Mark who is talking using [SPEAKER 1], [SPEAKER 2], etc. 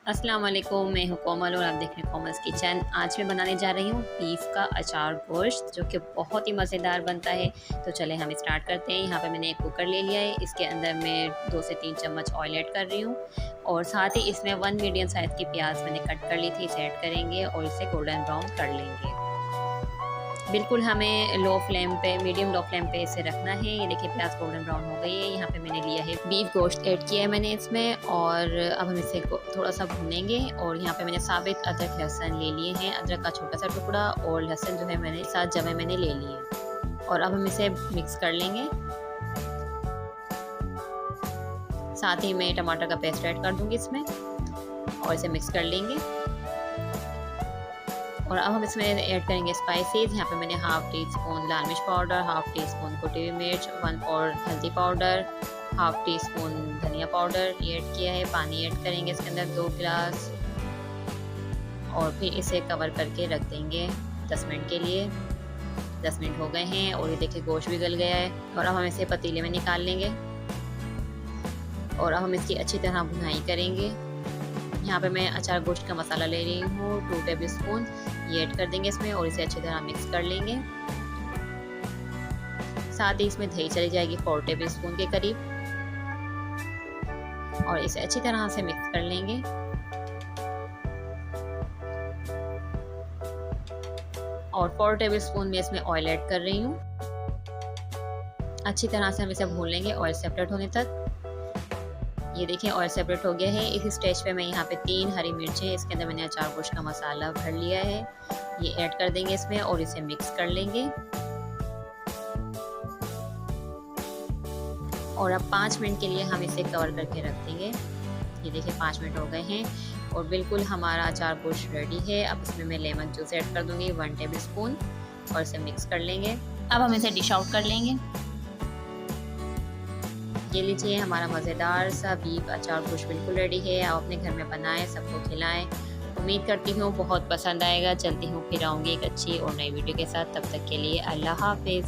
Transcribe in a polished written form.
[SPEAKER 1] अस्सलाम वालेकुम, मैं हूँ कोमल और आप देख रहे हैं कोमल्स किचन। आज मैं बनाने जा रही हूँ बीफ का अचार गोश्त, जो कि बहुत ही मज़ेदार बनता है। तो चले हम स्टार्ट करते हैं। यहाँ पे मैंने एक कुकर ले लिया है, इसके अंदर मैं 2 से 3 चम्मच ऑयल ऐड कर रही हूँ और साथ ही इसमें 1 मीडियम साइज़ की प्याज मैंने कट कर ली थी, इसे ऐड करेंगे और इसे गोल्डन ब्राउन कर लेंगे। बिल्कुल हमें मीडियम लो फ्लेम पे इसे रखना है। ये देखिए प्याज गोल्डन ब्राउन हो गई है। यहाँ पे मैंने लिया है बीफ गोश्त ऐड किया है मैंने इसमें, और अब हम इसे थोड़ा सा भूनेंगे। और यहाँ पे मैंने साबित अदरक लहसुन ले लिए हैं, अदरक का छोटा सा टुकड़ा और लहसुन जो है मैंने 7 जवे मैंने ले लिए। और अब हम इसे मिक्स कर लेंगे। साथ ही मैं टमाटर का पेस्ट ऐड कर दूंगी इसमें और इसे मिक्स कर लेंगे। और अब हम इसमें ऐड करेंगे स्पाइसेस। यहाँ पे मैंने हाफ टी स्पून लाल मिर्च पाउडर, हाफ टी स्पून कुटी हुई मिर्च, 1/4 हल्दी पाउडर, हाफ टी स्पून धनिया पाउडर ये ऐड किया है। पानी ऐड करेंगे इसके अंदर 2 गिलास और फिर इसे कवर करके रख देंगे 10 मिनट के लिए। 10 मिनट हो गए हैं और ये देखिए गोश्त भी गल गया है। और अब हम इसे पतीले में निकाल लेंगे और अब हम इसकी अच्छी तरह भुनाई करेंगे। यहाँ पे मैं अचार गोश्त का मसाला ले रही हूँ 2 टेबल स्पून, ये ऐड कर देंगे इसमें और इसे अच्छी तरह मिक्स कर लेंगे। साथ ही इसमें दही चली जाएगी 4 टेबल स्पून के करीब और इसे अच्छी तरह से मिक्स कर लेंगे। और 4 टेबल स्पून में इसमें ऑयल ऐड कर रही हूँ। अच्छी तरह से हम इसे भून लेंगे ऑयल सेपरेट होने तक। ये देखिए ऑयल सेपरेट हो गया है। इस स्टेज पे मैं यहाँ पे 3 हरी मिर्चें, इसके अंदर मैंने अचार गोश्त का मसाला भर लिया है, ये ऐड कर देंगे इसमें और इसे मिक्स कर लेंगे। और अब 5 मिनट के लिए हम इसे कवर करके रख देंगे। ये देखिए 5 मिनट हो गए हैं और बिल्कुल हमारा अचार गोश्त रेडी है। अब इसमें मैं लेमन जूस ऐड कर दूँगी 1 टेबल स्पून और इसे मिक्स कर लेंगे। अब हम इसे डिश आउट कर लेंगे। ये लीजिए हमारा मज़ेदार सा बीफ अचार गोश्त बिल्कुल रेडी है। आप अपने घर में बनाएं, सबको खिलाएं। उम्मीद करती हूँ बहुत पसंद आएगा। चलती हूँ फिर आऊँगी एक अच्छी और नई वीडियो के साथ। तब तक के लिए अल्लाह हाफिज़।